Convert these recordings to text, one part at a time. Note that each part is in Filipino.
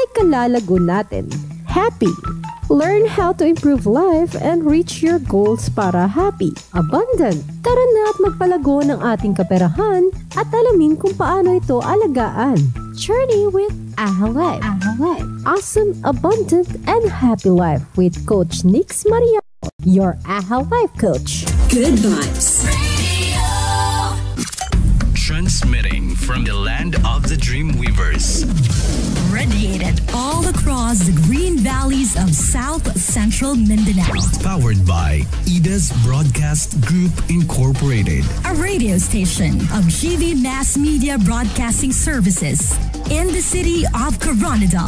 ay kalalago natin. Happy. Learn how to improve life and reach your goals para happy. Abundant. Tara na at magpalago ng ating kaperahan at alamin kung paano ito alagaan. Journey with AHA Life. Awesome, abundant, and happy life with Coach Nix Mariano, your AHA Life coach. Good vibes. Transmitting from the land of the Dreamweavers. Radiated all across the green valleys of South Central Mindanao. Powered by Ida's Broadcast Group Incorporated. A radio station of GV Mass Media Broadcasting Services in the city of Coronadal.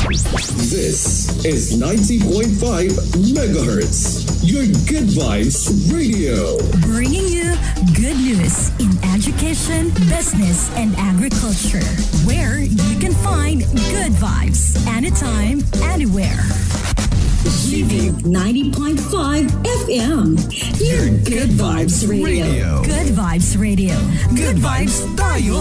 This is 90.5 megahertz. Your Good Vibes Radio. Bringing you good news in education, business, and agriculture. Where you can find good vibes anytime, anywhere. GV 90.5 FM. Your Good Vibes Radio. Good Vibes Radio. Good vibes tayo.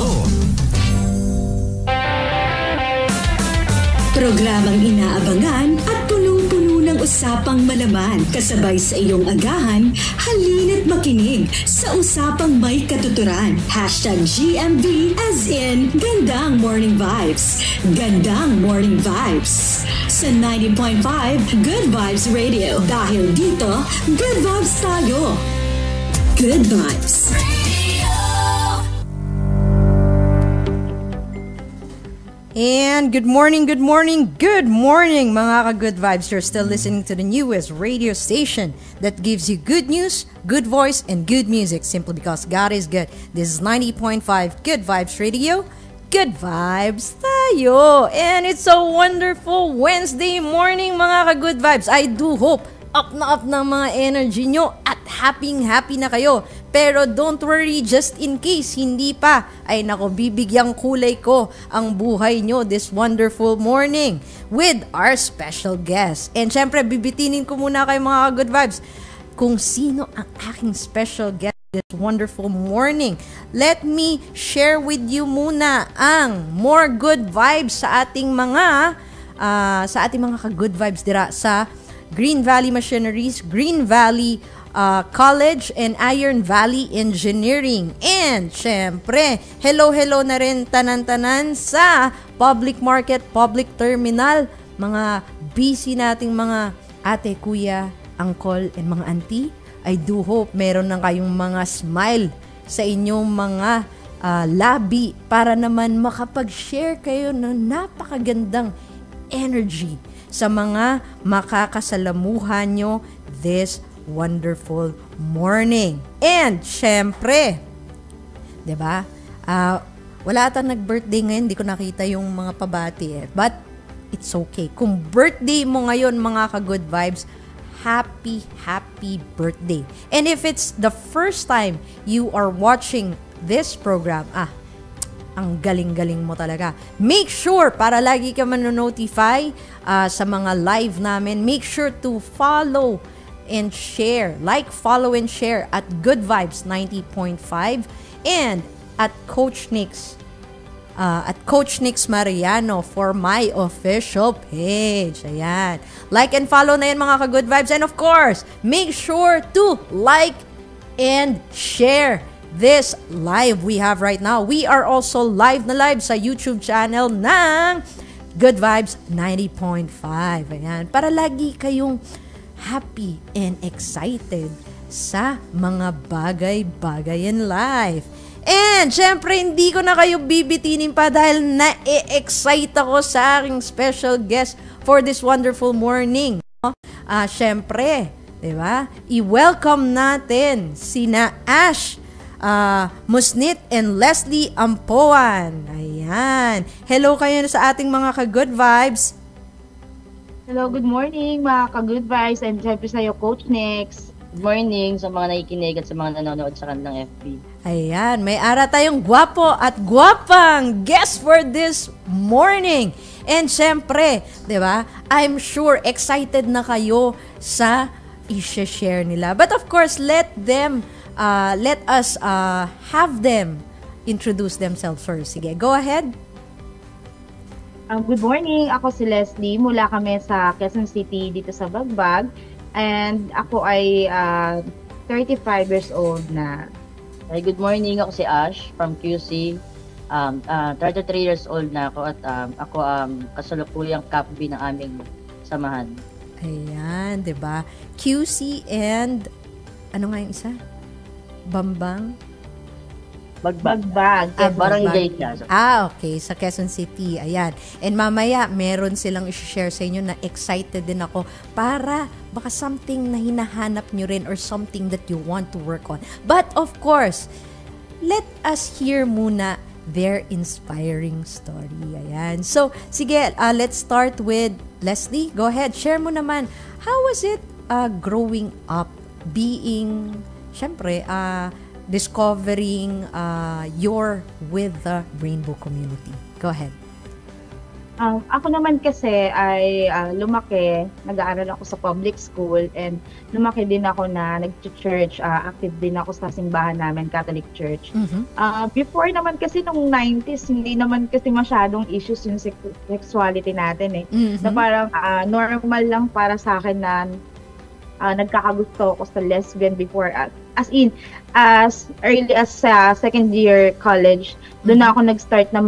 Programang inaabangan at punong-puno ng usapang malaman. Kasabay sa iyong agahan, halina't makinig sa usapang may katuturan. #GMV as in Gandang Morning Vibes. Gandang Morning Vibes. Sa 90.5 Good Vibes Radio. Dahil dito, Good Vibes tayo. Good Vibes. And good morning, mga ka-Good Vibes. You're still listening to the newest radio station that gives you good news, good voice, and good music simply because God is good. This is 90.5 Good Vibes Radio. Good vibes tayo. And it's a wonderful Wednesday morning, mga ka-Good Vibes. I do hope up na mga energy nyo at happy na kayo. Pero don't worry, just in case hindi pa, ay nako, bibigyang kulay ko ang buhay nyo this wonderful morning with our special guest. And syempre, bibitinin ko muna kayo mga Good Vibes kung sino ang aking special guest this wonderful morning. Let me share with you muna ang more good vibes sa ating mga ka-Good Vibes dira sa Green Valley Machineries, Green Valley College, and Iron Valley Engineering. And syempre, hello na rin tanan-tanan sa Public Market, Public Terminal, mga busy nating mga ate, kuya, uncle, and mga auntie. I do hope meron na kayong mga smile sa inyong mga labi para naman makapag-share kayo ng napakagandang energy sa mga makakasalamuhan nyo this wonderful morning. And syempre, 'di ba? Wala atang nag-birthday ngayon, hindi ko nakita yung mga pabati eh. But it's okay. Kung birthday mo ngayon, mga ka-Good Vibes, happy birthday. And if it's the first time you are watching this program, ang galing-galing mo talaga. Make sure, para lagi ka manonotify sa mga live namin, make sure to follow and share. Like, follow, and share at Good Vibes 90.5 and at Coach Nix Mariano for my official page. Ayan. Like and follow na yan, mga ka-Good Vibes. And of course, make sure to like and share this live we have right now. We are also live sa YouTube channel ng Good Vibes 90.5. Ayan. Para lagi kayong happy and excited sa mga bagay-bagay in life. And syempre, hindi ko na kayo bibitinin pa dahil na-excite ako sa aking special guest for this wonderful morning. Syempre, diba? I-welcome natin sina Ash Musnit and Leslie Ampuan. Ayan. Hello kayo sa ating mga ka-Good Vibes. Hello, good morning mga ka-Good Vibes, and syempre sa'yo, Coach Nix. Good morning sa mga nakikinig at sa mga nanonood sa kanilang FB. Ayan, may ara tayong gwapo at gwapang guest for this morning. And syempre, di ba, I'm sure excited na kayo sa i-share nila. But of course, let us have them introduce themselves first. Sige, go ahead. Good morning. Ako si Leslie. Mula kami sa Quezon City dito sa Bagbag. And ako ay 35 years old na. Hey, good morning. Ako si Ash from QC. 33 years old na ako at ako kasalukuyang captain ng aming samahan. Ayan, 'di ba? QC and ano nga yung isa? Bambang? Bagbag. Barangay siya. Okay. Sa Quezon City. Ayan. And mamaya, meron silang i-share sa inyo na excited din ako para baka something na hinahanap nyo rin or something that you want to work on. But of course, let us hear muna their inspiring story. Ayan. So, sige, let's start with Leslie. Go ahead. Share mo naman. How was it growing up, being, syempre, discovering you're with the rainbow community? Go ahead. Ako naman kasi ay lumaki, nag-aaral ako sa public school and lumaki din ako na nag-church, active din ako sa simbahan namin, Catholic Church. Before naman kasi nung 90s, hindi naman kasi masyadong issues yung sexuality natin na parang normal lang para sa akin na nagkakagusto ako sa lesbian before, as early as second year college. Doon na ako nag-start na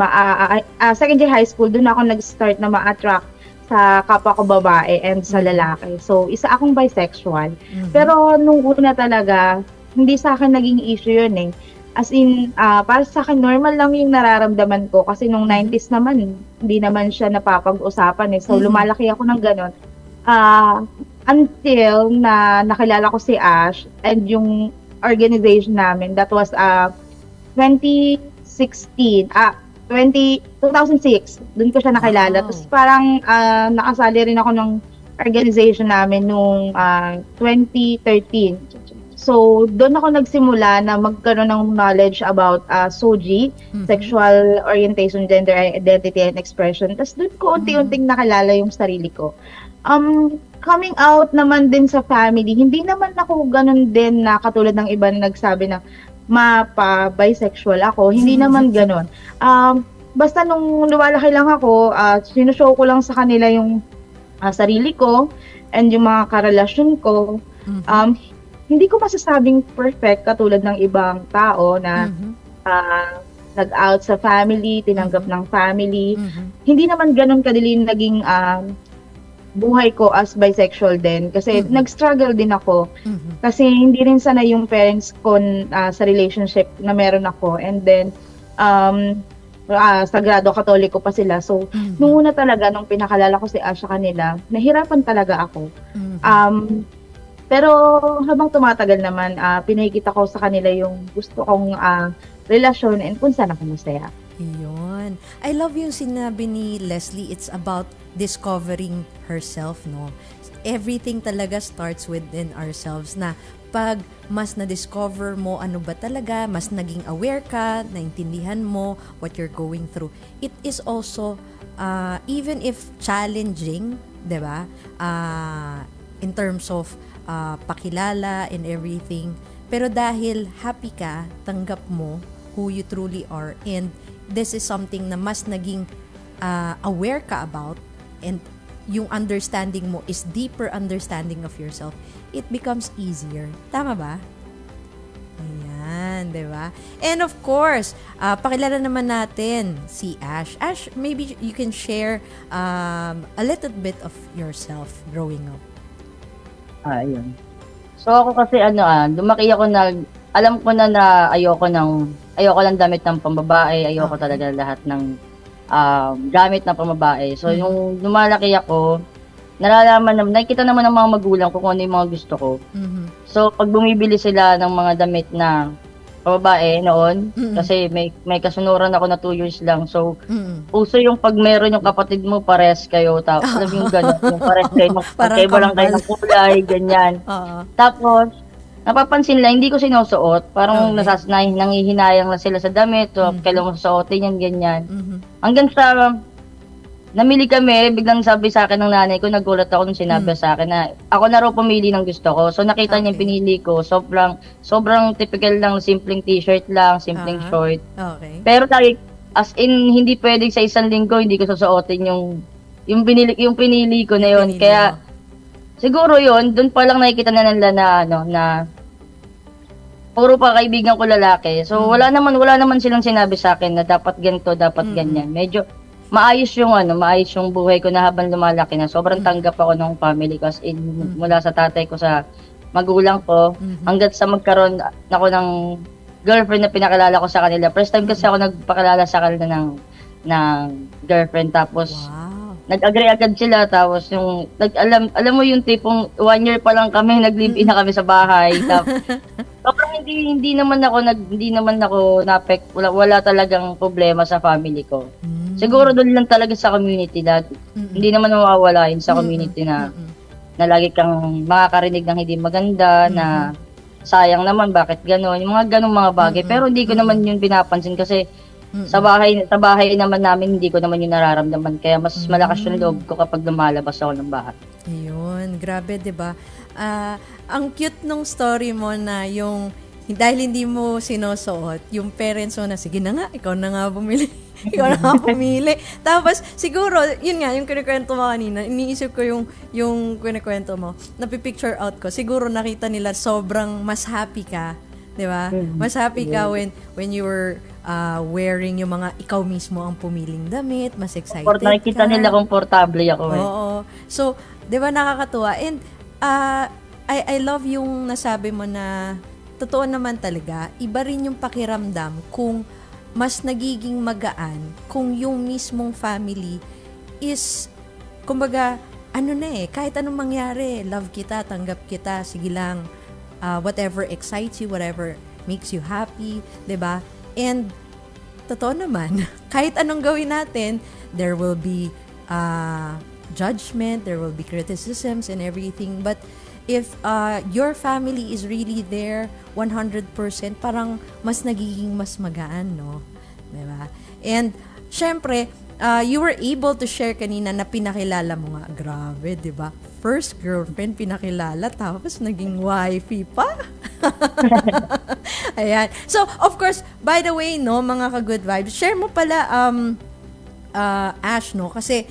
second year high school, doon na ako nag-start na ma-attract sa kapwa ko babae and sa lalaki. So, isa akong bisexual. Pero nung una talaga, hindi sa akin naging issue yun eh. As in, para sa akin, normal lang yung nararamdaman ko. Kasi nung 90s naman, hindi naman siya napapag-usapan eh. So, lumalaki ako ng ganon. Until na nakilala ko si Ash and yung organization namin, that was 2006. Doon ko siya nakilala. Tapos parang nakasali rin ako ng organization namin nung 2013. So, doon ako nagsimula na magkaroon ng knowledge about SOGI, Sexual Orientation, Gender Identity and Expression. Tapos doon ko unti-unting nakilala yung sarili ko. Coming out naman din sa family, hindi naman ako ganun din na katulad ng iba na nagsabi na bisexual ako. Hindi naman ganun. Basta nung lumalaki lang ako, sinushow ko lang sa kanila yung sarili ko and yung mga karelasyon ko. Hindi ko masasabing perfect katulad ng ibang tao na nag-out sa family, tinanggap ng family. Hindi naman ganun kadali naging buhay ko as bisexual din kasi nag-struggle din ako kasi hindi rin sana yung parents ko sa relationship na meron ako, and then Sagrado Katoliko pa sila, so nung una talaga nung pinakalala ko si Asha kanila, nahirapan talaga ako. Pero habang tumatagal naman, pinakikita ko sa kanila yung gusto kong relasyon and kung saan ako masaya. Yun. I love yung sinabi ni Leslie, it's about discovering herself, no? Everything talaga starts within ourselves, na pag mas na-discover mo ano ba talaga, mas naging aware ka, naintindihan mo what you're going through. It is also, even if challenging, di ba? In terms of pakilala and everything, pero dahil happy ka, tanggap mo who you truly are, and this is something na mas naging aware ka about, and yung understanding mo is deeper understanding of yourself, it becomes easier. Tama ba? Ayan, di ba? And of course, pakilala naman natin si Ash. Ash, maybe you can share a little bit of yourself growing up. Ayun. So ako kasi lumaki ako alam ko na ayoko lang damit ng pambabae, ayoko talaga lahat ng gamit ng pambabae. So yung lumalaki ako, nakikita naman ng mga magulang ko kung ano yung mga gusto ko. So pag bumibili sila ng mga damit na pambabae noon, kasi may kasunuran ako na 2 years lang. So uso yung pag meron yung kapatid mo, pares kayo. Alam yung gano'n, yung pares kayo, magkaiba lang kayo ng kulay, ganyan. Tapos napapansin lang, hindi ko sinusuot. Parang nangihinayang lang sila sa damit. So, kailangan mo susuotin yan, ganyan. Hanggang sa, namili kami, biglang sabi sa akin ng nanay ko, nagulat ako nung sinabi sa akin na ako na raw pumili ng gusto ko. So, nakita niya yung pinili ko. Sobrang typical lang, simpleng t-shirt lang, simpleng short. Pero as in, hindi pwedeng sa isang linggo, hindi ko susuotin yung pinili ko na yun. Kaya, siguro yun, doon pa lang nakikita na nila na puro pa kaibigan ko lalaki. So, wala naman silang sinabi sa akin na dapat ganito, dapat ganyan. Medyo, maayos yung buhay ko na habang lumalaki na. Sobrang tanggap ako ng family ko. As in, mula sa tatay ko, sa magulang ko, hanggat sa magkaroon ako ng girlfriend na pinakilala ko sa kanila. First time kasi ako nagpakilala sa kanila ng girlfriend. Tapos, nag-agree agad sila. Tapos, alam mo yung tipong 1 year pa lang kami, nag-live-in na kami sa bahay. Tapos, hindi naman ako wala talagang problema sa family ko. Siguro doon lang talaga sa community dati. Hindi naman mawawala yun sa community na lagi kang makakarinig ng hindi maganda, na sayang naman, bakit gano'n? Yung mga gano'ng mga bagay. Pero hindi ko naman yun pinapansin kasi sa bahay naman namin, hindi ko naman yun nararamdaman. Kaya mas malakas yung loob ko kapag lumalabas ako ng bahay. Ayun, grabe, 'di ba? Ang cute nung story mo na yung dahil hindi mo sinusuot, yung parents mo na, sige na nga, ikaw na nga bumili. Ikaw na nga pumili. Tapos, siguro, yun nga, yung kinikwento mo kanina, iniisip ko yung kinikwento mo, napipicture out ko, siguro nakita nila sobrang mas happy ka, di ba? Mas happy ka when you were wearing yung mga ikaw mismo ang pumiling damit, mas excited ka. Nakikita nila komportable ako. Oo. So, di ba nakakatuwa? And, I love yung nasabi mo na totoo naman talaga, iba rin yung pakiramdam kung mas nagiging magaan kung yung mismong family is, kumbaga, kahit anong mangyari, love kita, tanggap kita, sige lang, whatever excites you, whatever makes you happy, 'di ba? And, totoo naman, kahit anong gawin natin, there will be judgment, there will be criticisms and everything, but if your family is really there 100%, parang mas nagiging mas magaan, no? Diba? And, syempre, you were able to share kanina na pinakilala mo nga. Grabe, diba? First girlfriend pinakilala, tapos naging wifey pa. Ayan. So, of course, by the way, no, mga ka-good vibes, share mo pala, Ash, no? Kasi,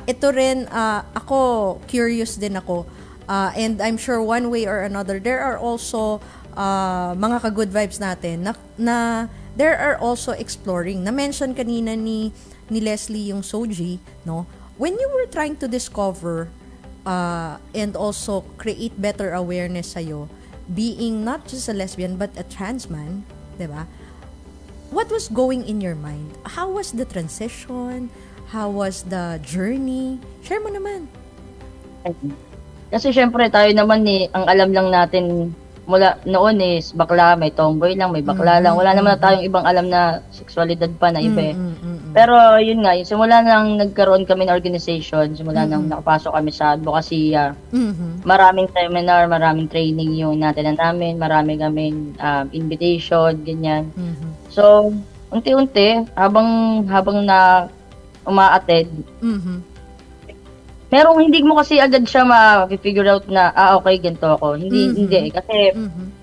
ito rin, ako, curious din ako. And I'm sure one way or another, there are also mga ka-good vibes natin na there are also exploring. Na-mention kanina ni Leslie yung Soji, no? When you were trying to discover and also create better awareness sa'yo, being not just a lesbian but a trans man, diba? What was going in your mind? How was the transition? How was the journey? Share mo naman. Kasi syempre tayo naman ang alam lang natin mula noon is bakla, may tomboy lang, may bakla lang. Wala naman na tayong ibang alam na sexualidad pa na iba. Pero yun nga, simula nang nagkaroon kami ng organization, simula nang nakapasok kami sa advocacy, maraming seminar, maraming training yung natin namin, maraming kaming invitation, ganyan. So, unti-unti, habang na uma-attend, merong hindi mo kasi agad siya ma-figure out na, okay, ganito ako. Hindi. Kasi,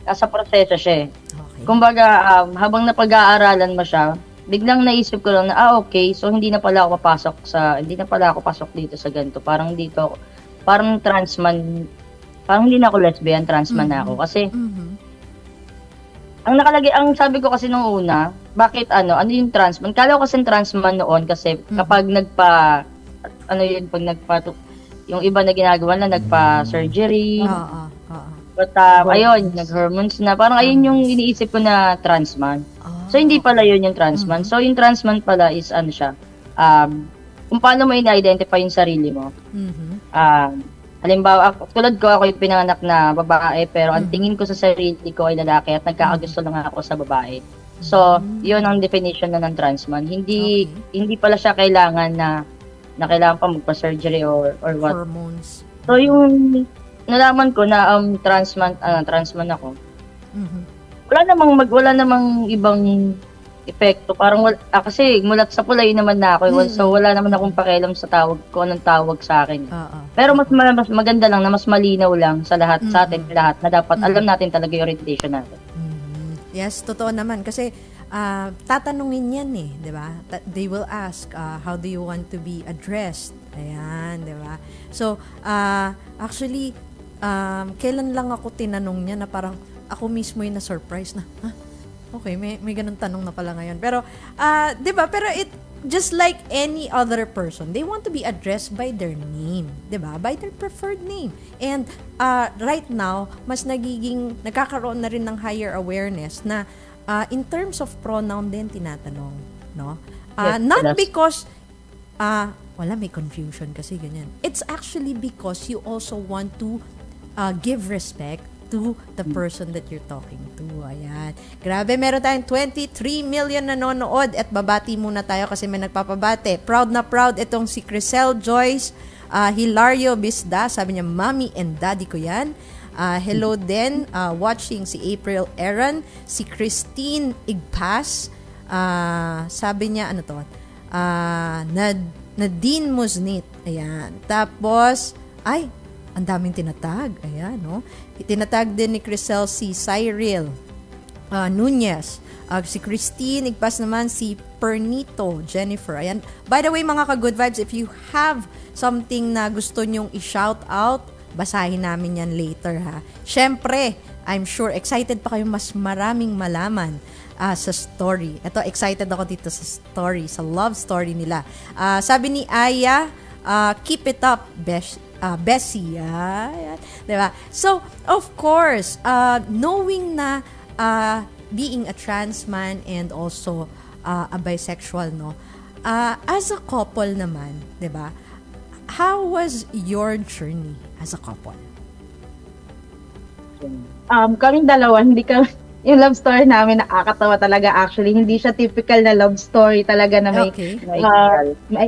nasa proseso siya. Okay. Kumbaga, habang napag-aaralan mo siya, biglang naisip ko lang na, okay, so hindi na pala ako pasok dito sa ganito. Parang trans man, parang hindi na ako lesbian, trans man na ako. Kasi, ang sabi ko kasi nung una, bakit ano yung trans man? Kala ko kasi trans man noon kasi kapag yung iba na ginagawa na nagpa-surgery. But ayun, nag-hormones na. Parang ayun yung iniisip ko na trans man. So hindi pala yun yung trans man. So yung trans man pala is ano siya, kung paano mo i-identify yung sarili mo. Halimbawa, tulad ko, ako yung pinanganak na babae, pero ang tingin ko sa sarili ko ay lalaki at nagkakagusto lang ako sa babae. So, yun ang definition na ng trans man. Hindi pala siya kailangan na kailangan pa magpa-surgery or what. Hormones. So, yung nalaman ko na trans man ako, wala namang ibang epekto. Parang kasi mulat sa pula yun naman na ako. So, wala naman akong pakialam sa tawag ko, anong tawag sa akin. Pero mas maganda lang na mas malinaw lang sa lahat, sa atin lahat, na dapat alam natin talaga yung orientation natin. Yes, totoo naman. Kasi tatanungin yan eh, di ba? They will ask, how do you want to be addressed? Ayan, di ba? So, actually, kailan lang ako tinanong niya na parang ako mismo yung na-surprise na, okay, may ganun tanong na pala ngayon. Pero, di ba? Pero just like any other person, they want to be addressed by their name, 'di ba? By their preferred name. And right now, mas nagkakaroon na rin ng higher awareness na in terms of pronoun din tinatanong, no? Not because wala, may confusion kasi ganyan. It's actually because you also want to give respect to the person that you're talking to. Ayan. Grabe, meron tayong 23 million nanonood at babati muna tayo kasi may nagpapabate. Proud na proud itong si Crisel Joyce Hilario Bisda. Sabi niya, Mommy and Daddy ko yan. Hello din, watching si April Aaron, si Christine Igpas. Sabi niya, ano to? Nadine Muznit. Ayan. Tapos, ang daming tinatag. Ayan, no? Tinatag din ni Crisel si Cyril Nunez. Si Christine, igpas naman si Pernito Jennifer. Ayan. By the way, mga ka-Good Vibes, if you have something na gusto nyong i-shout out, basahin namin yan later, ha? Syempre, I'm sure, excited pa kayo mas maraming malaman sa story. Ito, excited ako dito sa story, sa love story nila. Sabi ni Aya, keep it up, Bessie. Diba? So, of course, knowing na being a trans man and also a bisexual, no? As a couple naman, diba? How was your journey as a couple? Kaming dalawa, yung love story namin nakakatawa talaga actually. Hindi siya typical na love story talaga na may,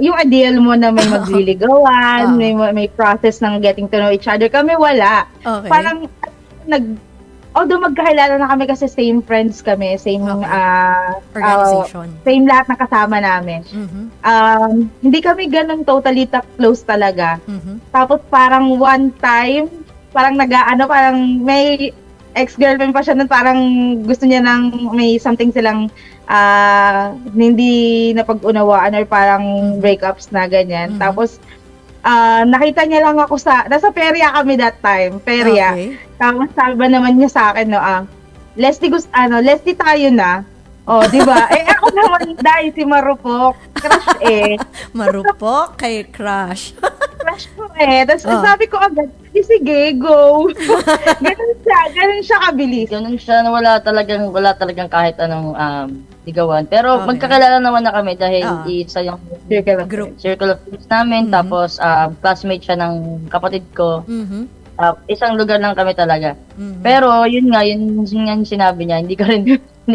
yung ideal mo na may magliligawan, may process ng getting to know each other. Kami wala. Okay. Parang, although magkakilala na kami kasi same friends kami, same organization. Same lahat na kasama namin. Mm-hmm. Hindi kami ganun totally close talaga. Mm-hmm. Tapos parang one time, parang parang may ex-girlfriend pa siya nun, parang gusto niya ng may something silang hindi napag-unawaan or parang breakups na ganyan. Mm-hmm. Tapos, nakita niya lang ako nasa perya kami that time, perya. Okay. Tapos sabi naman niya sa akin, no, Leslie tayo na. Oh, di ba? Ako naman dahil si Marupok. Crush Marupok kay crush. Crush ko Tapos sabi ko agad, sige, go. Ganun siya kabilis. Ganun siya na wala talagang kahit anong ligawan. Pero magkakilala naman na kami dahil isa yung circle of friends namin. Mm-hmm. Tapos classmate siya ng kapatid ko. Mm-hmm. Isang lugar lang kami talaga. Mm-hmm. Pero yun nga, yun sinabi niya, hindi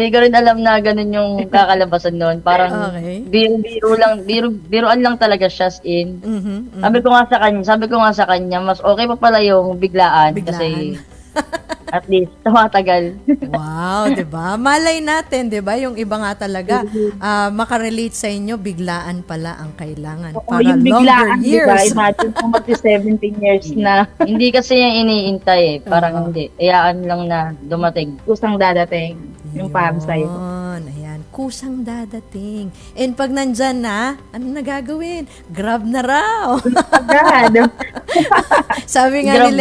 ko rin alam na ganun yung kakalabasan noon. Parang biruan lang talaga siya in. Mm-hmm. Sabi ko nga sa kanya, mas okay pa pala yung biglaan. Kasi at least tumatagal. Wow, 'di ba? Malay natin, 'di ba? Yung iba nga talaga makarelate sa inyo, biglaan pala ang kailangan para yung longer years. Diba? Imagine kung 17 years na. Hindi kasi yung iniintay parang hindi. Iyaan lang na dumating. Kusang dadating yung para sa'yo. Ayan, kusang dadating. And pag nandyan na, ano na gagawin? Grab na raw. Agad. Sabi nga ni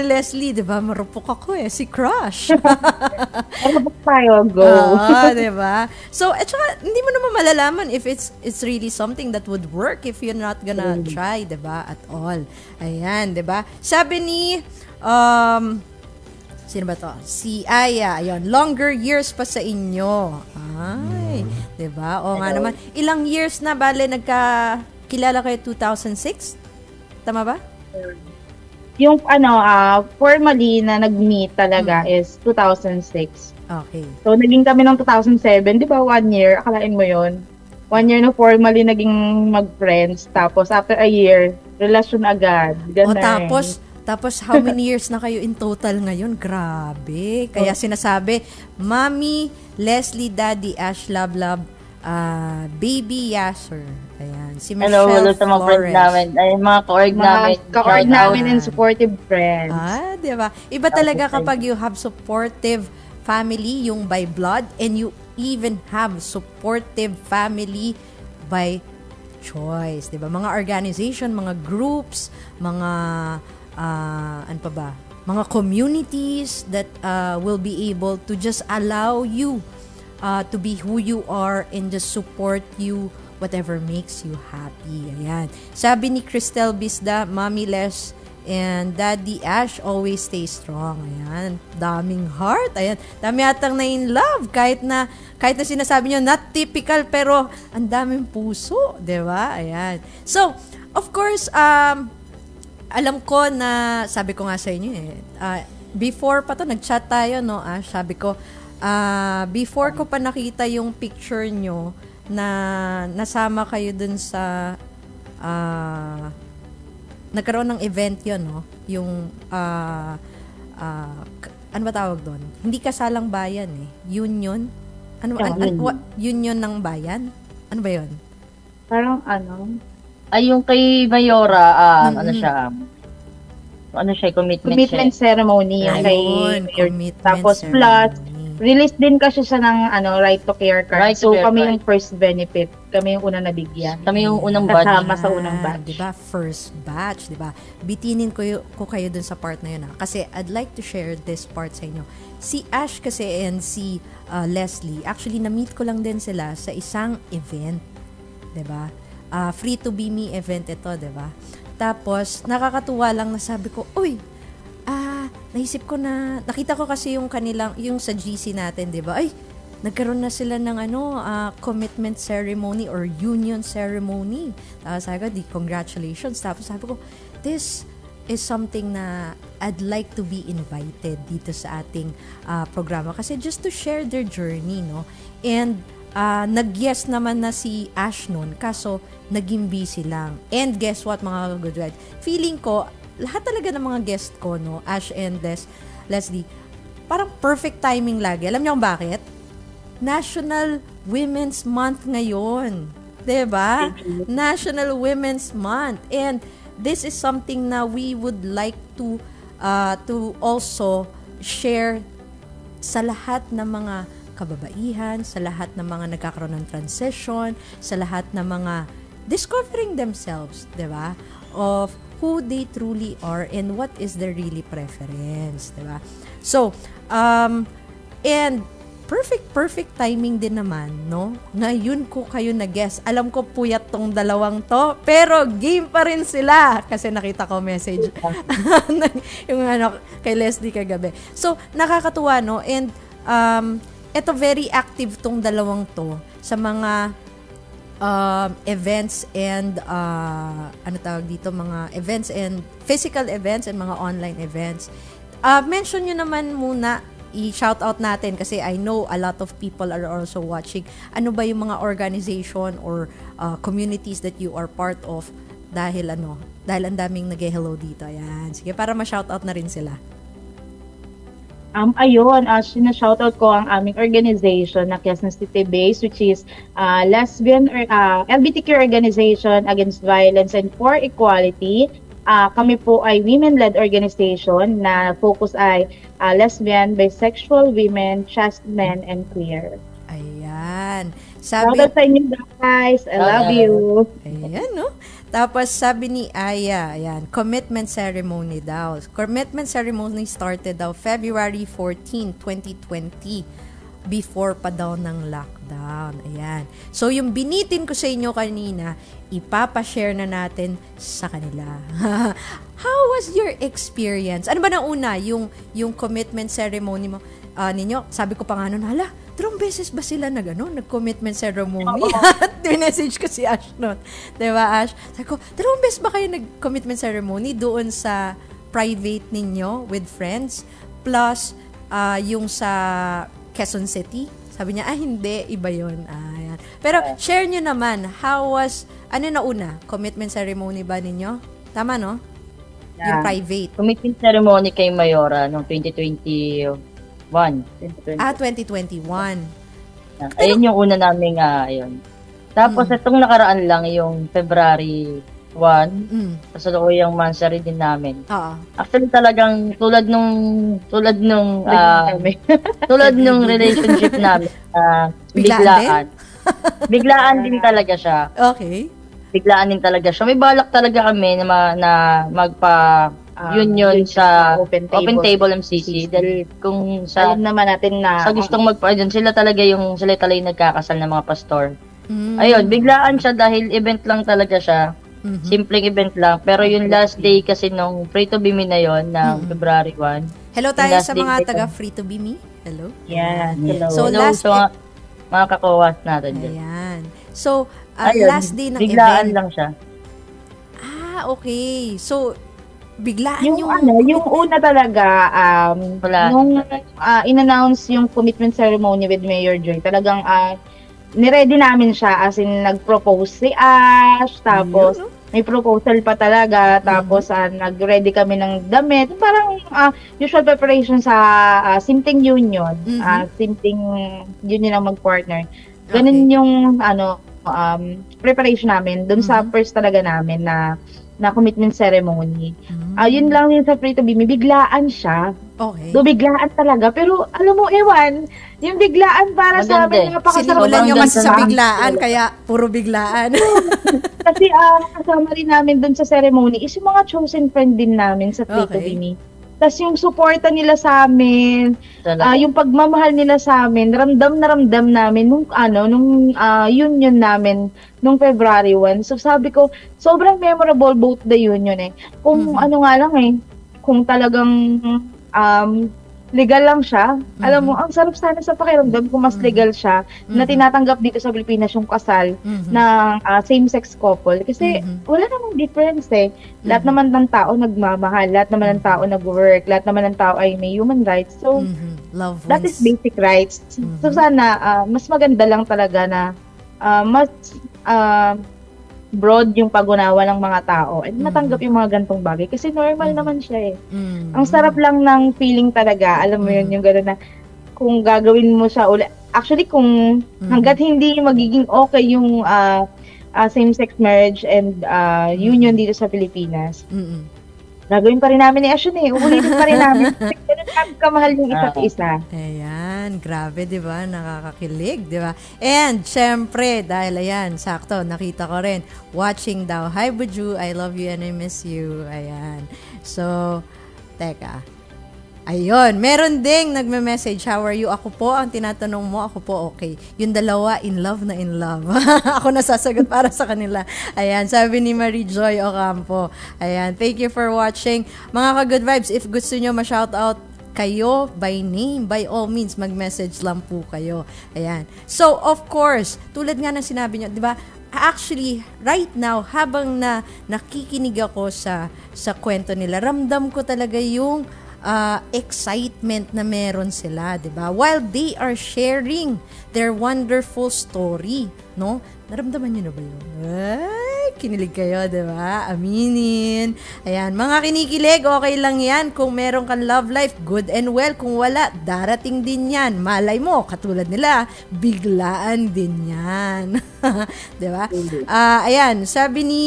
Leslie, 'di ba? Marupok ako si Crush. Marupok tayo, go. Di ba? So, at saka, hindi mo naman malalaman if it's really something that would work if you're not gonna try, 'di ba? At all. Ayan, 'di ba? Sabi ni sino ba to? Si Aya. Ayun, longer years pa sa inyo. Ay, 'di ba? O nga naman, ilang years na bale nagkakilala kayo 2006? Tama ba? Yung formally na nag-meet talaga is 2006. Okay. So naging kami ng 2007, 'di ba? 1 year, akalain mo 'yon. 1 year na formally naging mag-friends, tapos after a year, relasyon agad. Ganun. Tapos how many years na kayo in total ngayon? Grabe. Kaya sinasabi, Mommy, Leslie, Daddy, Ash, Love, Baby Yasser. Ayan. Si Michelle Flores. Hello sa mga friends namin. Ay, mga ka-org namin. Ka-org namin and supportive friends. Diba? Iba talaga kapag you have supportive family, yung by blood, and you even have supportive family by choice, 'di ba? Mga organization, mga groups, mga ano pa ba? Mga communities that will be able to just allow you to be who you are and just support you whatever makes you happy. Ayan. Sabi ni Cristel Bisda, Mommy Les and Daddy Ash always stay strong. Ayan. Daming heart. Ayan. Dami atang na in love. Kahit na sinasabi nyo, not typical, pero ang daming puso. Diba? Ayan. So, of course, alam ko na, sabi ko nga sa inyo before pa to, nag-chat tayo, no, Ash? Sabi ko, before ko pa nakita yung picture nyo, na nasama kayo dun sa nagkaroon ng event yun, no? Yung ano ba tawag doon? Hindi kasalang bayan union. Union ng bayan? Ano ba yun? Parang yung kay Mayora, commitment ceremony. Ayun, commitment tapos ceremony. Plus, release din kasi siya ng right to care card. So kami yung first benefit. Kami yung unang nabigyan. Kami yung unang batch. Kasama sa unang batch. Diba? First batch, diba? Bitinin ko kayo dun sa part na yun. Kasi I'd like to share this part sa inyo. Si Ash kasi and si Leslie, actually na-meet ko lang din sila sa isang event. Diba? Free to be me event ito, diba? Tapos, nakakatuwa lang na sabi ko, uy, naisip ko na, nakita ko kasi yung kanilang, yung sa GC natin, di ba? Ay, nagkaroon na sila ng commitment ceremony or union ceremony. Sabi ko, congratulations. Tapos sabi ko, this is something na I'd like to be invited dito sa ating programa. Kasi just to share their journey, no? And, nag-yes naman na si Ash nun, kaso naging busy lang. And guess what, mga good ride? Feeling ko, lahat talaga ng mga guest ko, no, Ash and Leslie, parang perfect timing lagi. Alam niyo kung bakit? National Women's Month ngayon. Diba? National Women's Month. And this is something na we would like to also share sa lahat ng mga kababaihan, sa lahat ng mga nagkakaroon ng transition, sa lahat ng mga discovering themselves, diba? Of who they truly are and what is their really preference, diba? So, and perfect timing din naman, no? Ngayon ko kayo na-guess. Alam ko puyat tong dalawang to, pero game pa rin sila kasi nakita ko message yung kay Leslie kagabi. So, nakakatuwa, no? And eto very active tong dalawang to sa mga events and mga events and physical events and mga online events. Mention nyo naman muna, i-shout out natin kasi I know a lot of people are also watching. Ano ba yung mga organization or communities that you are part of dahil ang daming nag-hello dito. Ayan. Sige, para ma-shout out na rin sila. Ayun, sinashoutout ko ang aming organization na Quezon City based, which is lesbian or LGBTQ organization against violence and for equality. Kami po ay women-led organization na focus ay lesbian, bisexual women, trans men, and queer. Ayan. Shoutout sa inyo guys. I love you. Ayan, no? Tapos sabi ni Aya, ayan, commitment ceremony daw. Commitment ceremony started daw February 14, 2020 before pa daw ng lockdown. Ayan. So yung binitin ko sa inyo kanina, ipapashare na natin sa kanila. How was your experience? Ano ba na una, yung commitment ceremony mo ninyo? Sabi ko pa nga nun, hala, 3 beses ba sila nag-commitment ceremony? At message ko si Ash nun. Diba, Ash? Sabi ko, 3 beses ba kayo nag-commitment ceremony doon sa private ninyo with friends? Plus, yung sa Quezon City? Sabi niya, hindi, iba yun. Ayan. Pero, share nyo naman, how was, ano na una? Commitment ceremony ba ninyo? Tama, no? Yeah. Yung private. Commitment ceremony kay Mayora noong 2021. 2021. Ayun yung una naming, ayun. Tapos, itong nakaraan lang, yung February kasalukuyang mansari din namin. Oo. Actually talagang tulad nung relationship namin, biglaan. Biglaan din talaga siya. Okay. Biglaan din talaga siya. May balak talaga kami na union sa Open Table MCC. Dahil kung sa alam naman natin na sa gustong magpa-join, sila talaga yung nagkakasal ng mga pastor. Ayun, biglaan siya dahil event lang talaga siya. Simpleng event lang. Pero yung last day kasi nung Free to Be Me na yon ng February 1. Hello tayo sa mga taga Free to Be Me. Hello. Yeah, hello. So, last mga kakuwas natin dyan. Ayan. So, ayun, last day ng biglaan event. lang siya. Okay. So, biglaan yung una talaga, nung in-announce yung commitment ceremony with Mayor Joy, talagang niready namin siya, as in nag-propose si Ash, tapos may proposal pa talaga, tapos nag-ready kami ng damit, parang usual preparation sa simpleng union, simpleng union ang mag-partner. Ganun yung preparation namin dun sa first talaga namin na commitment ceremony. Yun lang yun sa Free to Be Me, biglaan siya. Okay. Biglaan talaga. Pero alam mo, ewan, yung biglaan para sa amin, napakasarap. Sinimulan nyo kasi sa biglaan, kaya puro biglaan. Kasi kasama rin namin dun sa ceremony is yung mga chosen friend din namin sa Free to Be Me. Tapos yung suporta nila sa amin, yung pagmamahal nila sa amin, ramdam namin nung union namin nung February 1. So sabi ko, sobrang memorable both the union eh. Kung kung talagang legal lang siya. Alam mo, ang sarap sana sa pakiramdam kung mas legal siya na tinatanggap dito sa Pilipinas yung kasal ng same-sex couple. Kasi wala namang difference eh. Lahat naman ng tao nagmamahal, lahat naman ng tao nag-work, lahat naman ng tao ay may human rights. So, love that is basic rights. So, sana mas maganda lang talaga na mas broad yung pag-unawa ng mga tao at matanggap yung mga gantong bagay kasi normal naman siya eh. Ang sarap lang ng feeling talaga, alam mo yun, yung gano'n na kung gagawin mo siya ulit. Actually, kung hanggat hindi magiging okay yung same-sex marriage and union dito sa Pilipinas, gagawin pa rin namin ni Ashun eh. Uulitin pa rin namin. Ganun kamahal yung isa't isa. Ayan, grabe, di ba? Nakakakilig, di ba? And, syempre, dahil ayan, sakto, nakita ko rin, watching daw, hi Buju, I love you and I miss you. Ayan. So, teka. Ayun, meron ding nagme-message, how are you? Ako po, ang tinatanong mo, ako po okay. Yung dalawa, in love na in love. Ako nasasagot para sa kanila. Ayan, sabi ni Marie Joy Ocampo. Ayan, thank you for watching. Mga ka-good vibes, if gusto nyo ma-shoutout kayo by name, by all means, mag-message lang po kayo. Ayan. So, of course, tulad nga ng sinabi nyo, di ba, actually, right now, habang nakikinig ako sa kwento nila, ramdam ko talaga yung excitement na meron sila, 'di ba? While they are sharing their wonderful story, no? Naramdaman niyo na ba 'yun? Ay, kinilig kayo, 'di ba? Aminin. Ayan, mga kinikilig, okay lang 'yan kung meron kang love life, good and well. Kung wala, darating din 'yan. Malay mo, katulad nila, biglaan din 'yan. 'Di ba? Ayan, sabi ni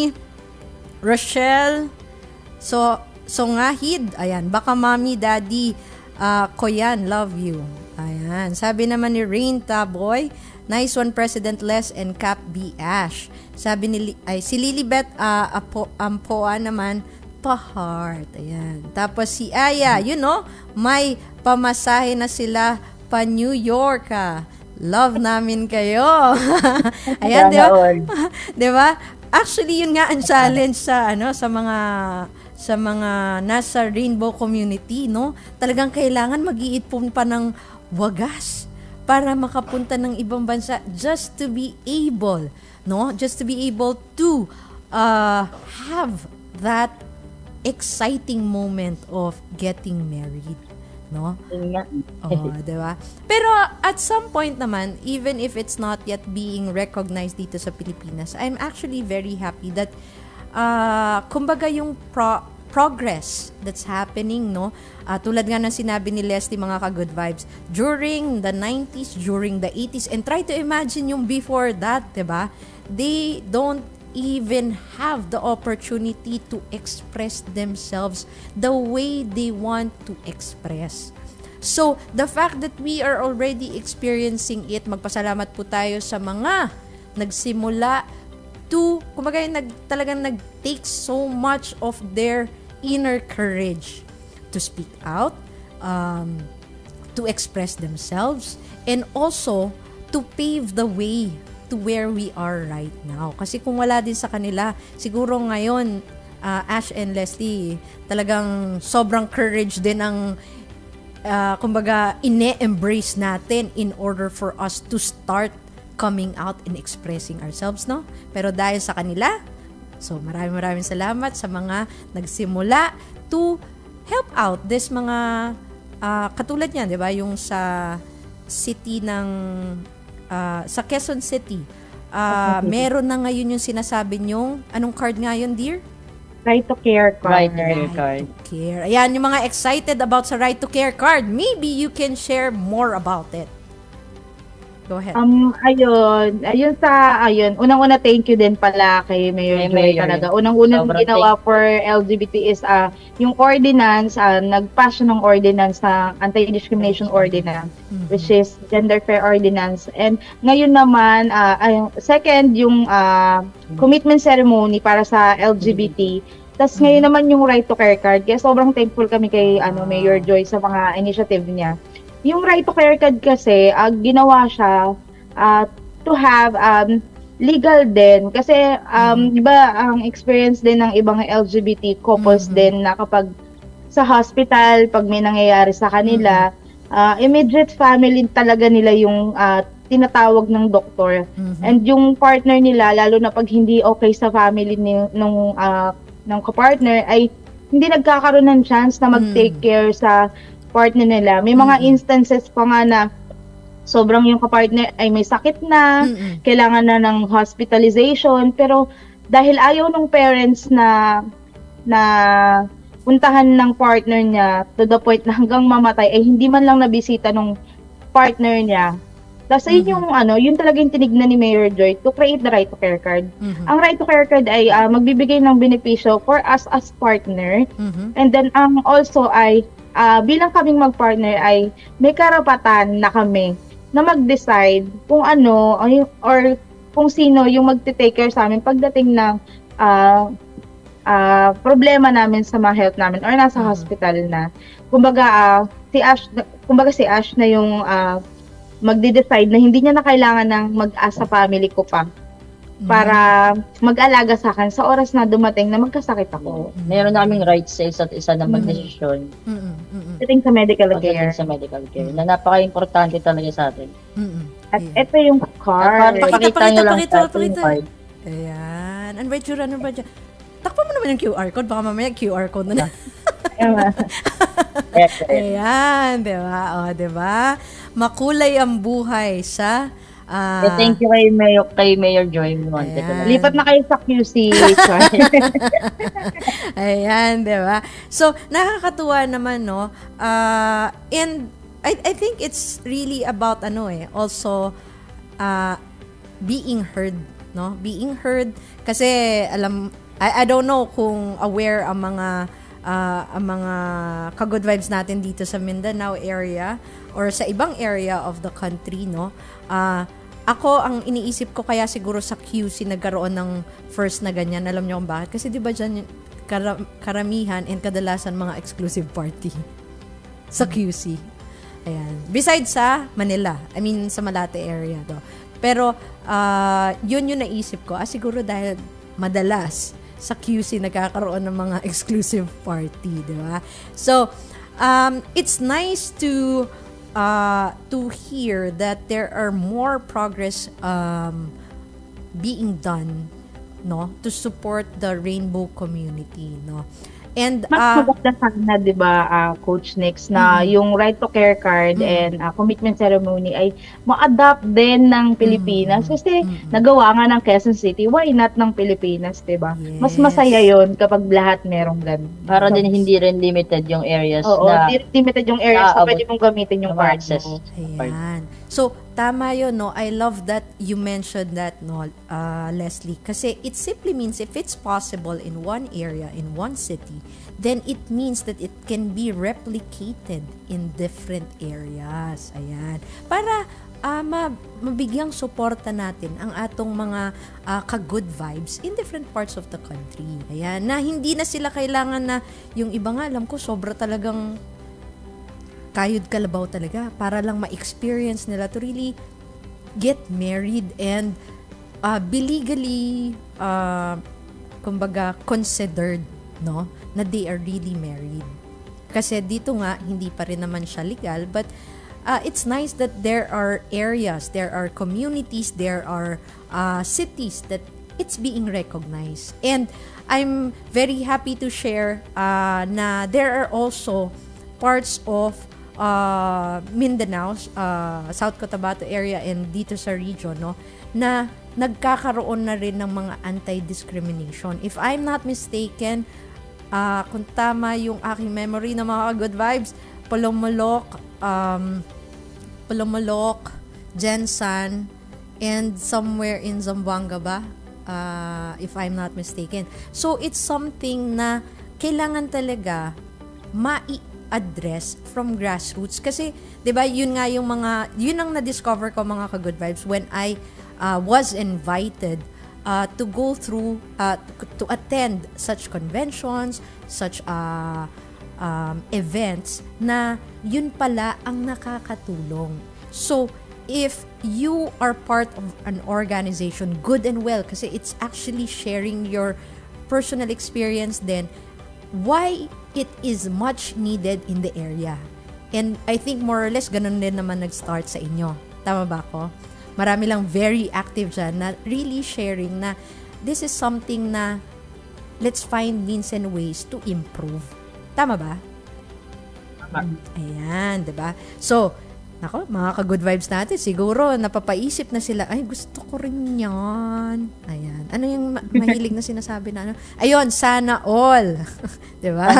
Rochelle, So ngahid, ayan, baka mommy, daddy, ko yan, love you. Ayan, sabi naman ni Rain Taboy, nice one, President Les and Cap B. Ash. Sabi ni si Lilibet Ampoa naman, pa-heart. Ayan. Tapos si Aya, may pamasahe na sila pa New York, Love namin kayo. Ayan, di ba? Di ba? Actually, yun nga ang challenge sa mga nasa rainbow community, no? Talagang kailangan mag-iipon pa ng wagas para makapunta ng ibang bansa just to be able, no? Just to be able to have that exciting moment of getting married, no? Oh, diba? Pero at some point naman, even if it's not yet being recognized dito sa Pilipinas, I'm actually very happy that kumbaga yung progress that's happening, no? Tulad nga ng sinabi ni Leslie, mga ka-good vibes, during the 90s, during the 80s, and try to imagine yung before that, diba? They don't even have the opportunity to express themselves the way they want to express. So, the fact that we are already experiencing it, magpasalamat po tayo sa mga nagsimula to, kumbaga talagang nag-take so much of their inner courage to speak out, to express themselves, and also to pave the way to where we are right now. Kasi kung wala din sa kanila, siguro ngayon, Ash and Leslie, talagang sobrang courage din ang kumbaga ine-embrace natin in order for us to start coming out and expressing ourselves, no? Pero dahil sa kanila, so maraming salamat sa mga nagsimula to help out this mga katulad niyan, 'di ba? Yung sa city ng sa Quezon City. Meron na ngayon yung sinasabi nyong anong card nga yun, dear? Right to care card. Right to care card. To care. Ayan, yung mga excited about sa right to care card. Maybe you can share more about it. Go ahead. Ayun. Unang-una, thank you din pala kay Mayor Joy talaga. Unang-unang ginawa for LGBT is yung ordinance, nag-pass ng ordinance na anti-discrimination ordinance, which is gender fair ordinance. And ngayon naman, second, yung commitment ceremony para sa LGBT. Tapos ngayon naman yung right to care card. Kaya sobrang thankful kami kay Mayor Joy sa mga initiative niya. Yung right to care card kasi, ginawa siya to have legal din. Kasi, diba, ang experience din ng ibang LGBT couples din na kapag sa hospital, pag may nangyayari sa kanila, immediate family talaga nila yung tinatawag ng doktor. And yung partner nila, lalo na pag hindi okay sa family ng kapartner, ay hindi nagkakaroon ng chance na mag-take care sa partner nila. May mga instances pa nga na sobrang yung kapartner ay may sakit na, kailangan na ng hospitalization, pero dahil ayaw ng parents na puntahan ng partner niya to the point na hanggang mamatay, ay hindi man lang nabisita ng partner niya. Tapos yun yun talagang tinignan ni Mayor Joy to create the right to care card. Ang right to care card ay magbibigay ng benepisyo for us as partner, and then also ay bilang kaming mag-partner ay may karapatan na kami na mag-decide kung ano or kung sino yung mag-take care sa amin pagdating ng problema namin sa mga health namin or nasa hospital na. Kumbaga si Ash na yung magde-decide na hindi niya na kailangan ng mag-asa family ko pa para mag-alaga sa akin sa oras na dumating na magkasakit ako. Meron naming rights sa isa't isa na mag-desisyon. Pagdating sa medical care. Sa medical care. Na napaka-importante talaga sa atin. At ito yung card. Pakita. Ayan. Ano ba dyan? Takpan mo naman yung QR code. Baka mamaya QR code na. Ayan. Diba? O, diba? Makulay ang buhay sa thank you kay Mayor Joy Monte. Lipat na kayo sa QC. Ayan, di ba? So, nakakatuwa naman, no? And I think it's really about, also being heard, no? Being heard. Kasi, I don't know kung aware ang mga ka-good vibes natin dito sa Mindanao area or sa ibang area of the country, no? Ako, ang iniisip ko kaya siguro sa QC nagkaroon ng first na ganyan. Alam niyo kung bakit? Kasi di ba dyan karamihan and kadalasan mga exclusive party sa QC. Ayan. Besides sa Manila. I mean, sa Malate area to. Pero, yun yung naisip ko. Siguro dahil madalas sa QC nagkakaroon ng mga exclusive party, di ba? So, it's nice to hear that there are more progress being done, no, to support the rainbow community, no. And mas maganda sana, 'di ba, Coach Nix, na yung right to care card and commitment ceremony ay ma-adapt din ng Pilipinas kasi nagawa nga ng Quezon City, why not ng Pilipinas, 'di ba? Yes. Mas masaya 'yon kapag lahat merong ganun. Para din hindi rin limited yung areas na limited yung areas na pwede mong gamitin yung card. Ayan. So, tama yun, no? I love that you mentioned that, no, Leslie. Kasi it simply means if it's possible in one area, in one city, then it means that it can be replicated in different areas. Ayan. Para mabigyang suporta natin ang atong mga ka-good vibes in different parts of the country. Ayan. Na hindi na sila kailangan na, yung iba nga, alam ko, sobra talagang kayod kalabaw talaga para lang ma-experience nila to really get married and be legally kumbaga considered, no, na they are really married. Kasi dito nga hindi pa rin naman siya legal, but it's nice that there are areas, there are communities, there are cities that it's being recognized. And I'm very happy to share na there are also parts of Mindanao, South Cotabato area and dito sa region, no, na nagkakaroon na rin ng mga anti-discrimination. If I'm not mistaken, kung tama yung aking memory ng mga good vibes, Polomolok, Jensan, and somewhere in Zamboanga ba? If I'm not mistaken. So, it's something na kailangan talaga address from grassroots kasi 'di ba yun nga yung mga yun ang na-discover ko mga ka-good vibes when I was invited to go through to attend such conventions, such events na yun pala ang nakakatulong. So if you are part of an organization, good and well, kasi it's actually sharing your personal experience then why it is much needed in the area. And I think more or less ganun din naman nag-start sa inyo. Tama ba ako? Marami lang very active dyan na really sharing na this is something na let's find means and ways to improve. Tama ba? Tama. Ayan, diba? So, nako, mga ka-good vibes natin, siguro napapaisip na sila, ay gusto ko rin yan. Ayan. Ano yung mahilig na sinasabi na ano? Ayun, sana all. Diba?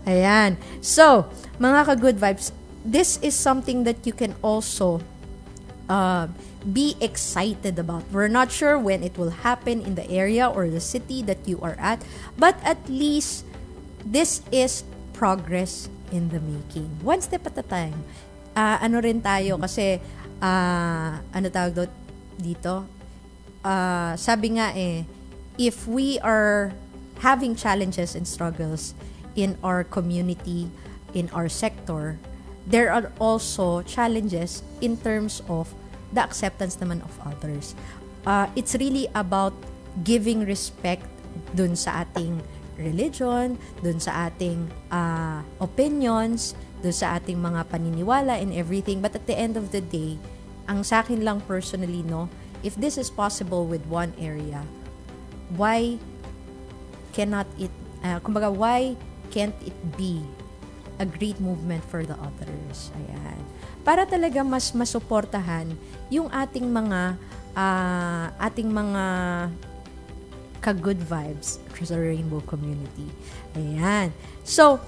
Ayan. So, mga ka-good vibes, this is something that you can also be excited about. We're not sure when it will happen in the area or the city that you are at, but at least this is progress in the making. One step at a time. Ano rin tayo kasi ano tawag dito? Sabi nga if we are having challenges and struggles in our community, in our sector, there are also challenges in terms of the acceptance naman of others. It's really about giving respect dun sa ating religion, dun sa ating opinions, dun sa ating mga paniniwala and everything. But at the end of the day, ang sa akin lang personally, no, if this is possible with one area, why cannot it, kumbaga, why can't it be a great movement for the others? Ayan. Para talaga mas masuportahan yung ating mga ka-good vibes sa rainbow community. Ayan. So,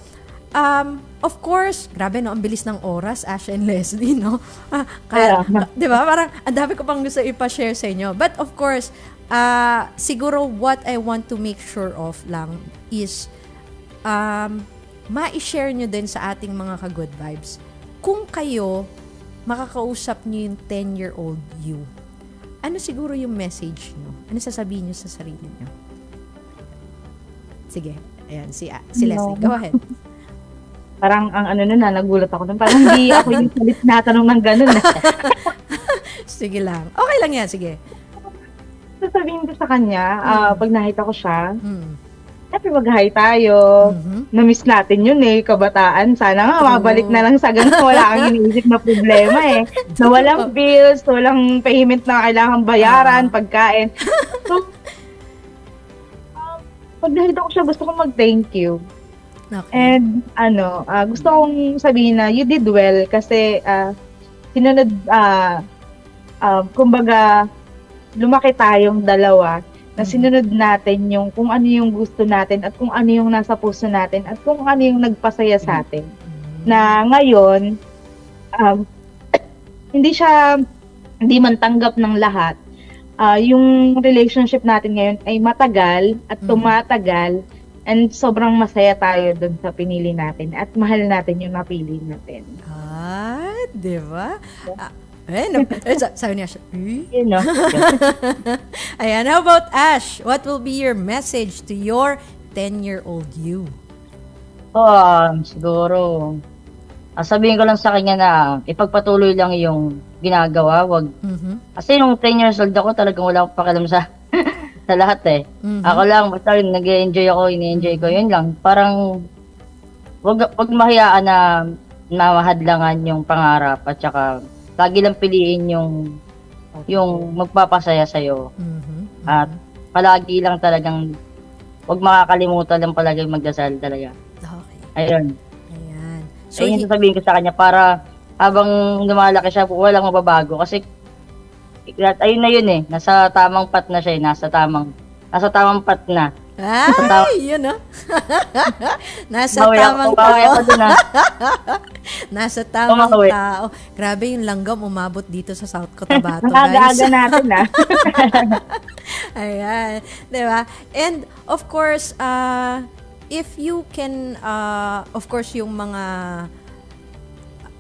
of course, grabe no, ang bilis ng oras, Asha and Leslie, no? Di ba? Parang, ang dami ko pang gusto ipa-share sa inyo. But of course, siguro what I want to make sure of lang is, ma-share nyo din sa ating mga ka-good vibes. Kung kayo, makakausap nyo yung 10-year-old you, ano siguro yung message nyo? Ano sasabihin nyo sa sarili nyo? Sige. Ayan, si Leslie. Go ahead. Parang ang ano nun nagulat ako nun. Parang hindi ako yung salit na tanong ng ganun. Sige lang. Okay lang yan, sige. Sasabihin ko sa kanya, pag nakita ko siya, siyempre mag-hi tayo. Na-miss natin yun kabataan. Sana nga, mabalik na lang sa ganun. Wala kang iniisip na problema Na walang bills, walang payment na kailangan bayaran, pagkain. So, pag nakita ko siya, gusto kong mag-thank you. Okay. And, gusto kong sabihin na you did well kasi sinunod, kumbaga, lumaki tayong dalawa na sinunod natin yung kung ano yung gusto natin at kung ano yung nasa puso natin at kung ano yung nagpasaya sa atin. Na ngayon, hindi siya hindi man tanggap ng lahat, yung relationship natin ngayon ay matagal at tumatagal, and sobrang masaya tayo dun sa pinili natin at mahal natin yung napili natin. Di ba? Sabi niya siya. You know. Ayan, how about Ash? What will be your message to your 10-year-old you? Siguro, sabihin ko lang sa kanya na ipagpatuloy lang yung ginagawa. Kasi nung 10 years old ako, talagang wala akong pakialam sa sa lahat eh. Ako lang, basta nag-enjoy ako, ini-enjoy ko. Yun lang, parang wag mahiyaan na mahadlangan yung pangarap at saka lagi lang piliin yung magpapasaya sa'yo. At palagi lang talagang wag makakalimutan lang palagi magdasal talaga. Okay. Ayun. Ayan. So, ayun yung sasabihin ko sa kanya para habang lumalaki siya, walang mababago. Kasi ayun na yun eh. Nasa tamang path na siya eh. Nasa tamang path na. Yun Nasa tamang tao. Nasa tamang tao. Grabe yung langgam umabot dito sa South Cotabato, guys. Aga-aga natin Ayan. Diba? And of course, if you can, of course, yung mga,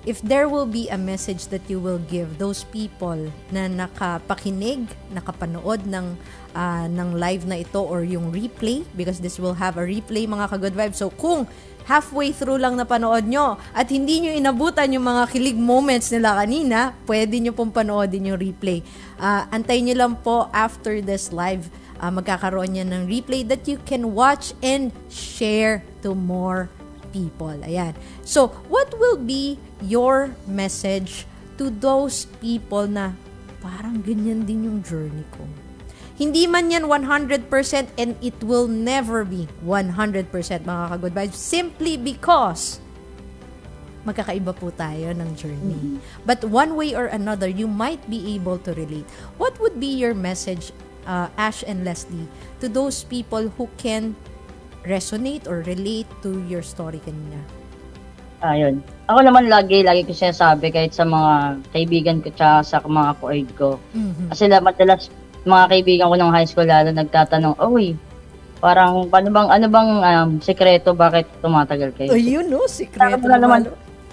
if there will be a message that you will give those people na nakapakinig, nakapanood ng live na ito or yung replay, because this will have a replay, mga ka-Good Vibes. So kung halfway through lang napanood nyo at hindi nyo inabutan yung mga kilig moments nila kanina, pwede nyo pong panoodin yung replay. Antayin nyo lang po after this live, magkakaroon yan ng replay that you can watch and share to more people. Ayan. So, what will be your message to those people na parang ganyan din yung journey ko? Hindi man yan 100% and it will never be 100% mga ka-Good Vibes, simply because magkakaiba po tayo ng journey. But one way or another, you might be able to relate. What would be your message, Ash and Leslie, to those people who can resonate or relate to your story kanina? Ayun. Ako naman lagi ko sinasabi kahit sa mga kaibigan ko tsaka sa mga ko-aid ko. Kasi madalas mga kaibigan ko ng high school lalo nagtatanong, parang ano bang sikreto bakit tumatagal kayo? Ayun sikreto.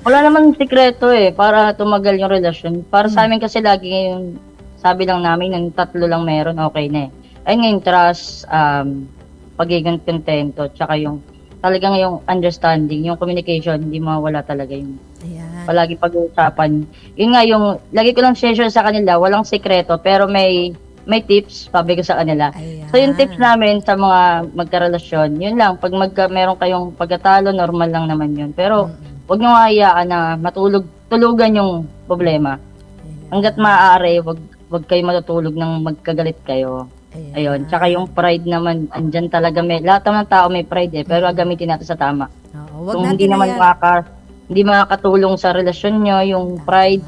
Wala naman sikreto para tumagal yung relasyon. Para sa amin kasi lagi yung sabi lang namin ng 3 lang meron, okay na Ayun nga yung trust, pagiging kontento, tsaka yung talagang yung understanding, yung communication, hindi mawala talaga yung palagi pag-uusapan. Yun nga yung, lagi ko lang share sa kanila, walang sikreto, pero may tips, sabi ko sa kanila. So yung tips namin sa mga magkarelasyon, yun lang, pag meron kayong pagkatalo, normal lang naman yun. Pero huwag nyo hayaan na tulugan yung problema. Hanggat maaari, wag kayo matutulog ng magkagalit kayo. Ayun. Tsaka yung pride naman, andyan talaga lahat ng tao may pride pero gamitin natin sa tama. Kung hindi naman hindi makakatulong sa relasyon nyo, yung pride,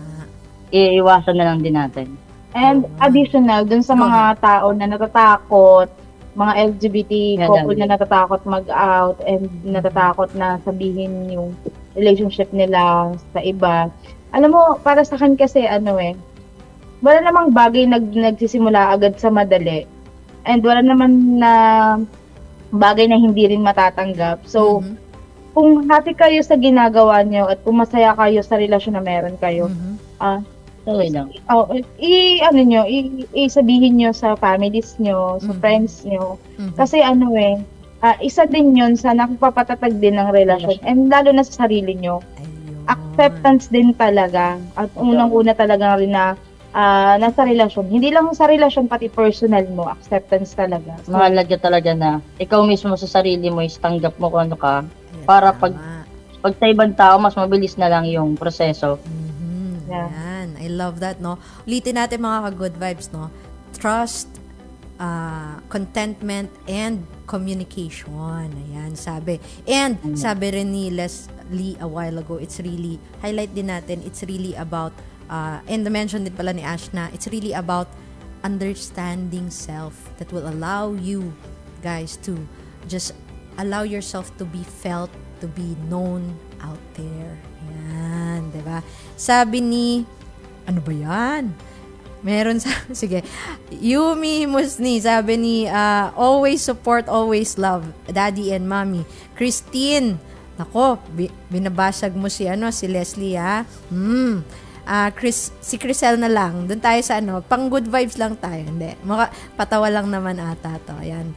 iiwasan na lang din natin. And additional, dun sa mga tao na natatakot, mga LGBT couple na natatakot mag-out and natatakot na sabihin yung relationship nila sa iba. Alam mo, para sa akin kasi wala namang bagay nagsisimula agad sa madali. And wala naman na bagay na hindi rin matatanggap. So, kung happy kayo sa ginagawa nyo at kung masaya kayo sa relasyon na meron kayo, okay lang. Sabihin nyo sa families nyo, sa friends nyo. Kasi isa din yun sa nakpapatatag din ng relasyon. And lalo na sa sarili nyo. Acceptance din talaga. At unang-una talaga rin na nasa relasyon. Hindi lang sa relasyon, pati personal mo, acceptance talaga. So, mahalaga talaga na ikaw mismo sa sarili mo, tanggap mo kung ano ka, para pag sa ibang tao, mas mabilis na lang yung proseso. Yan. I love that, no? Ulitin natin mga ka-Good Vibes, no? Trust, contentment, and communication. Ayan, sabi. And sabi rin ni Leslie a while ago, it's really, highlight din natin, it's really about and mention din pala ni Ash na it's really about understanding self that will allow you guys to just allow yourself to be felt, to be known out there. Yan, diba? Sabi ni, ano ba yan? Meron sa, sige. Yumi Musni, sabi ni, always support, always love, daddy and mommy. Christine, nako, binabasag mo si, si Leslie, ha? Si Crisel na lang. Doon tayo sa pang good vibes lang tayo. Hindi. Patawa lang naman ata to. Ayan.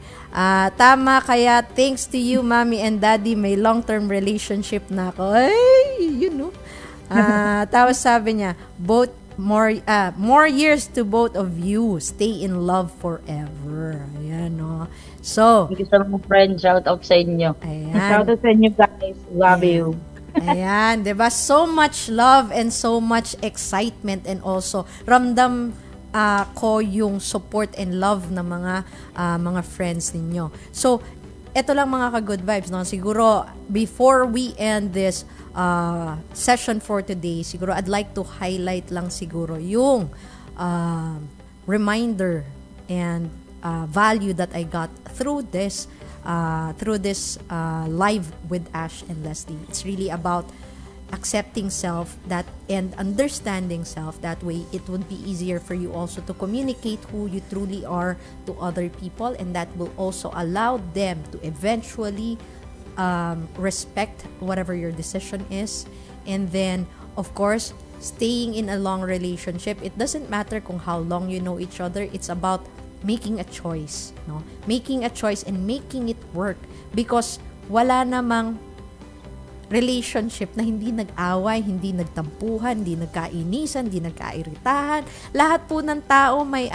Tama, kaya thanks to you, mommy and daddy, may long-term relationship na ako. Ay, tapos sabi niya, more years to both of you. Stay in love forever. Ayan, no? So, thank you so much, friend. Shout out sa inyo. Ayan. Shout out sa inyo, guys. Love you. Ayan, 'di ba? So much love and so much excitement, and also ramdam ko yung support and love ng mga friends ninyo. So, eto lang mga ka-good vibes, no? Siguro before we end this session for today, siguro I'd like to highlight lang siguro yung reminder and value that I got through this live with Ash and Leslie. It's really about accepting self and understanding self. That way, it would be easier for you also to communicate who you truly are to other people, and that will also allow them to eventually respect whatever your decision is. And then, of course, staying in a long relationship, it doesn't matter kung how long you know each other. It's about making a choice, no? Making a choice and making it work, because wala namang relationship na hindi nag-away, hindi nagtampuhan, hindi nagkainisan, hindi nagkairitahan. Lahat po ng tao may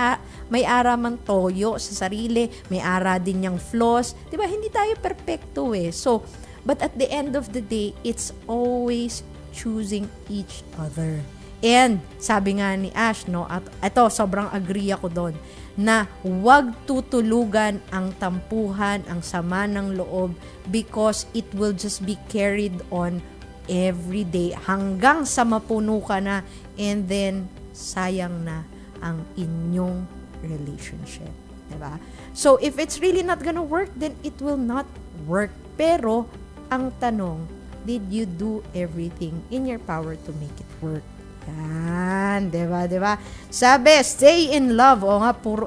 araman toyo sa sarili, may ara din niyang flaws. 'Di ba? Hindi tayo perpekto eh. So, but at the end of the day, it's always choosing each other. And sabi nga ni Ash, no, at ito, sobrang agree ako doon, na huwag tutulugan ang tampuhan, ang sama ng loob, because it will just be carried on every day hanggang sa mapuno ka na, and then sayang na ang inyong relationship. Diba? So, if it's really not gonna work, then it will not work. Pero, ang tanong, did you do everything in your power to make it work? Yan, diba? Sabi, stay in love. O nga, puro,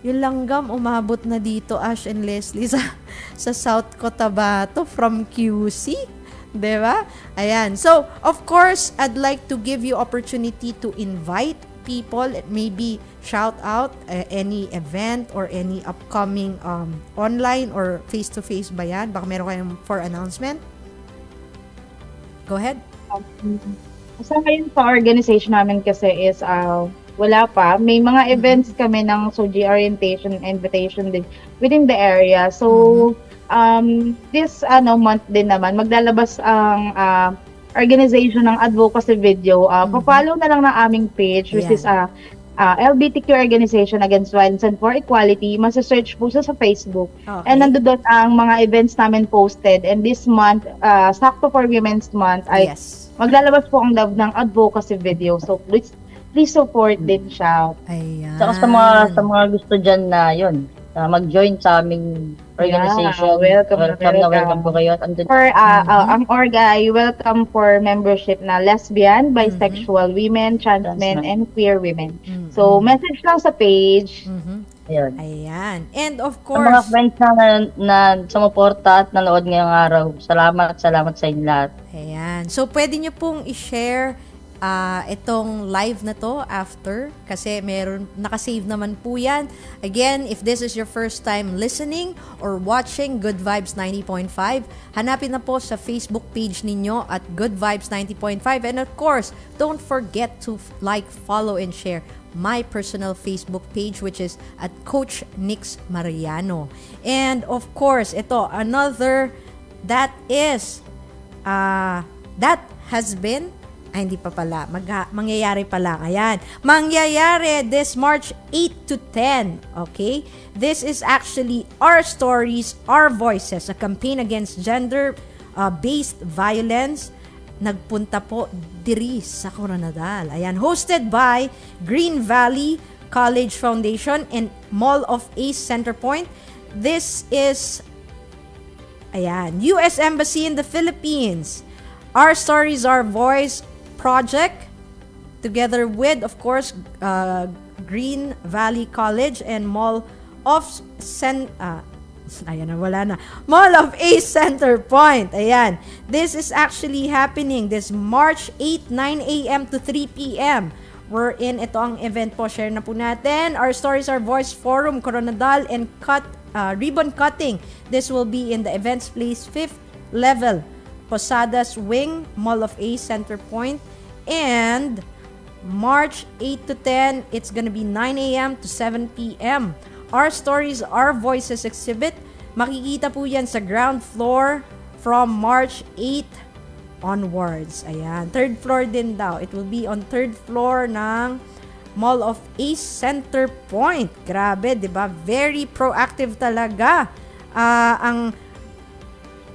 yung langgam umabot na dito, Ash and Leslie, sa South Cotabato from QC. Diba? Ayan. So, of course, I'd like to give you opportunity to invite people, maybe shout out any event or any upcoming online or face-to-face ba yan? Baka meron kayong for announcement? Go ahead. Sa ngayon sa organization namin kasi is wala pa. May mga events kami ng SOGI orientation and invitation din within the area. So, this month din naman, maglalabas ang organization ng advocacy video. Pa-follow na lang ng aming page, which is LGBTQ Organization Against Violence and for Equality. Masa-search po sa Facebook. Okay. And nandoon ang mga events namin posted. And this month, sakto for Women's Month, ay maglalabas po ang love ng advocacy video. So please support din siya. Ayan. Saka sa mga gusto dyan na yun, mag-join sa aming organization. Welcome po kayo. For ang orga ay welcome for membership na lesbian, bisexual women, trans men, and queer women. So message lang sa page. Ayan. And of Sa course, mga friends na sumuporta at nanood ngayong araw, salamat sa inyo lahat. ayan. So pwede nyo pong i-share itong live na to after, kasi meron nakasave naman po yan. Again, if this is your first time listening or watching Good Vibes 90.5, hanapin na po sa Facebook page ninyo at Good Vibes 90.5, and of course, don't forget to like, follow, and share my personal Facebook page, which is at Coach Nix Mariano. And of course, ito, another that has been hindi pa pala. Mangyayari pa lang. Ayan. Mangyayari this March 8 to 10. Okay? This is actually Our Stories, Our Voices, a campaign against gender-based violence. Nagpunta po diri sa Coronadal. Ayan. Hosted by Green Valley College Foundation and Mall of Ace Centerpoint. This is U.S. Embassy in the Philippines. Our Stories, Our Voice project, together with, of course, Green Valley College and Mall of Mall of Ace Center Point. Ayan. This is actually happening this March 8, 9 a.m. to 3 p.m. Ito ang event po. Share na po natin. Our Stories, Our Voice Forum, Coronadal, and ribbon cutting. This will be in the events place 5th level, Posadas Wing, Mall of Ace Center Point. And March 8 to 10, it's gonna be 9 a.m. to 7 p.m. Our Stories, Our Voices exhibit. Makikita po yan sa ground floor from March 8 onwards. Ayan. Third floor din daw. It will be on third floor ng Mall of Ace Center Point. Grabe, di ba? Very proactive talaga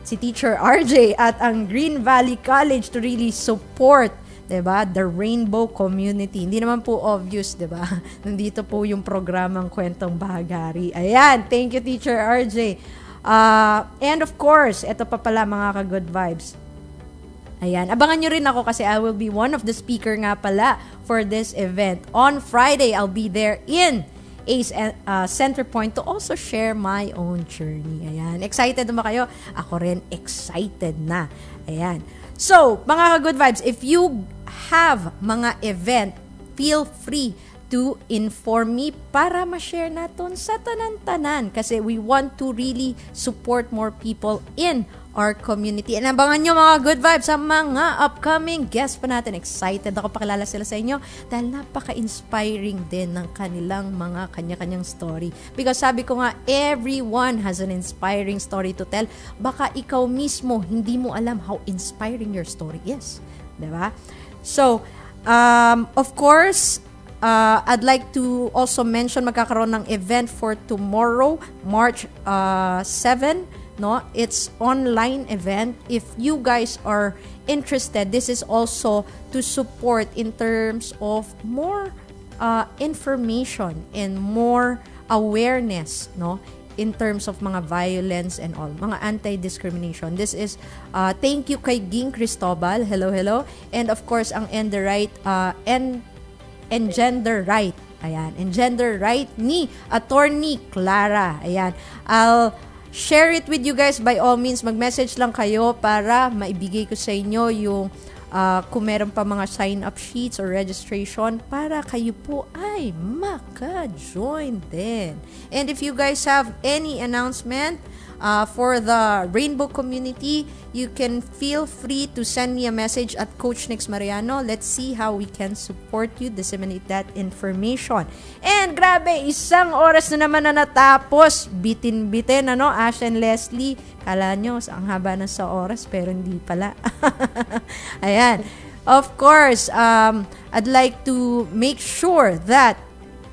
si Teacher RJ at ang Green Valley College to really support, diba, the rainbow community. Hindi naman po obvious, diba? Nandito po yung programang Kwentong Bahagari. Ayan, thank you Teacher RJ. And of course, ito pa pala mga ka-good vibes. Ayan, abangan nyo rin ako kasi I will be one of the speaker nga pala for this event. On Friday, I'll be there in Ace Center Point to also share my own journey. Ayan, excited ba kayo? Ako rin excited na. Ayan. So, mga ka-good vibes, if you have mga event, feel free to inform me para ma-share natin sa tanan-tanan kasi we want to really support more people in our community. And abangan nyo mga good vibes sa mga upcoming guests pa natin. Excited ako pakilala sila sa inyo dahil napaka-inspiring din ng kanilang mga kanya-kanyang story. Because sabi ko nga, everyone has an inspiring story to tell. Baka ikaw mismo, hindi mo alam how inspiring your story is. Diba? So, of course, I'd like to also mention magkakaroon ng event for tomorrow, March 7. No, it's online event. If you guys are interested, this is also to support in terms of more information and more awareness, no, in terms of mga violence and all, mga anti-discrimination. This is thank you kay Ging Cristobal. Hello, hello. And of course, ang End the Right and Gender Right. Ayan, and Gender Right ni Attorney Clara. Ayan. I'll share it with you guys. By all means, mag-message lang kayo para maibigay ko sa inyo yung kung meron pa mga sign-up sheets or registration para kayo po ay maka-join din. And if you guys have any announcement for the Rainbow community, you can feel free to send me a message at Coach Nix Mariano. Let's see how we can support you, disseminate that information. And grabe, 1 oras na naman na natapos. Bitin-bitin, ano, Ash and Leslie. Kala nyo, ang haba na sa oras, pero hindi pala. Ayan. Of course, I'd like to make sure that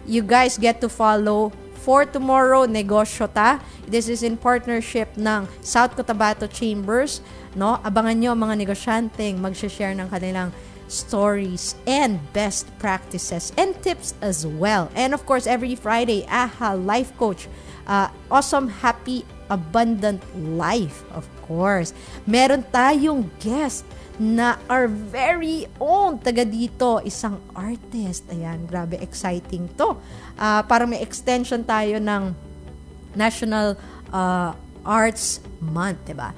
you guys get to follow For Tomorrow Negosyo Ta. This is in partnership ng South Cotabato Chambers. No? Abangan nyo mga negosyanteng mag-share ng kanilang stories and best practices and tips as well. And of course, every Friday, AHA Life Coach. Awesome, happy, abundant life, of course. Meron tayong guest na our very own taga dito, isang artist. Ayan, grabe, exciting to. Parang may extension tayo ng National Arts Month, diba?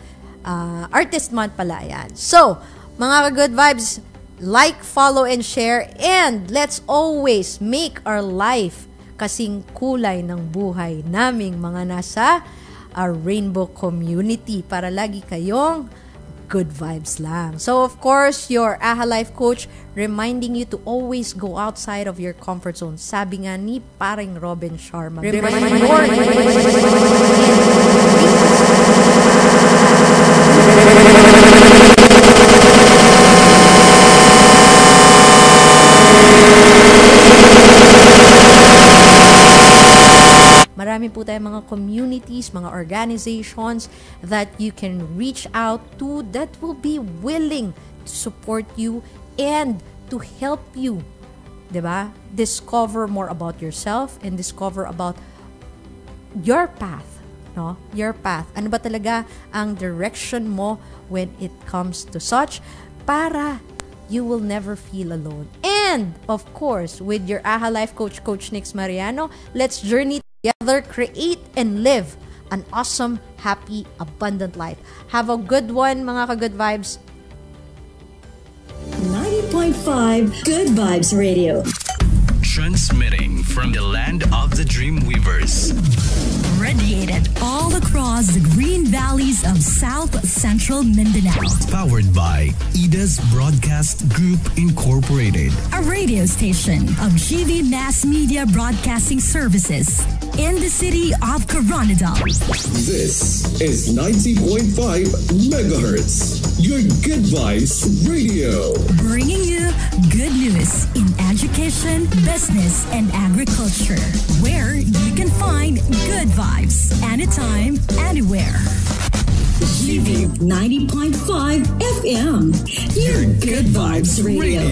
Artist Month pala, ayan. So, mga ka-good vibes, like, follow, and share, and let's always make our life kasing kulay ng buhay naming mga nasa Rainbow community para lagi kayong good vibes lang. So, of course, your AHA Life Coach reminding you to always go outside of your comfort zone. Sabi nga ni paring Robin Sharma. Marami po tayong mga communities, mga organizations that you can reach out to that will be willing to support you and to help you, diba? Discover more about yourself and discover about your path, no? Your path. Ano ba talaga ang direction mo when it comes to such para you will never feel alone. And, of course, with your AHA Life Coach, Coach Nix Mariano, let's journey together, create and live an awesome, happy, abundant life. Have a good one, mga ka-Good Vibes. 90.5 Good Vibes Radio. Transmitting from the land of the Dreamweavers. Radiated all across the green valleys of South Central Mindanao. Powered by Ida's Broadcast Group Incorporated. A radio station of GV Mass Media Broadcasting Services in the city of Coronadal. This is 90.5 megahertz. Your Good Vibes Radio. Bringing you good news in education, business, and agriculture. Where you can find good vibes anytime, anywhere. GV 90.5 FM. Your Good Vibes Radio.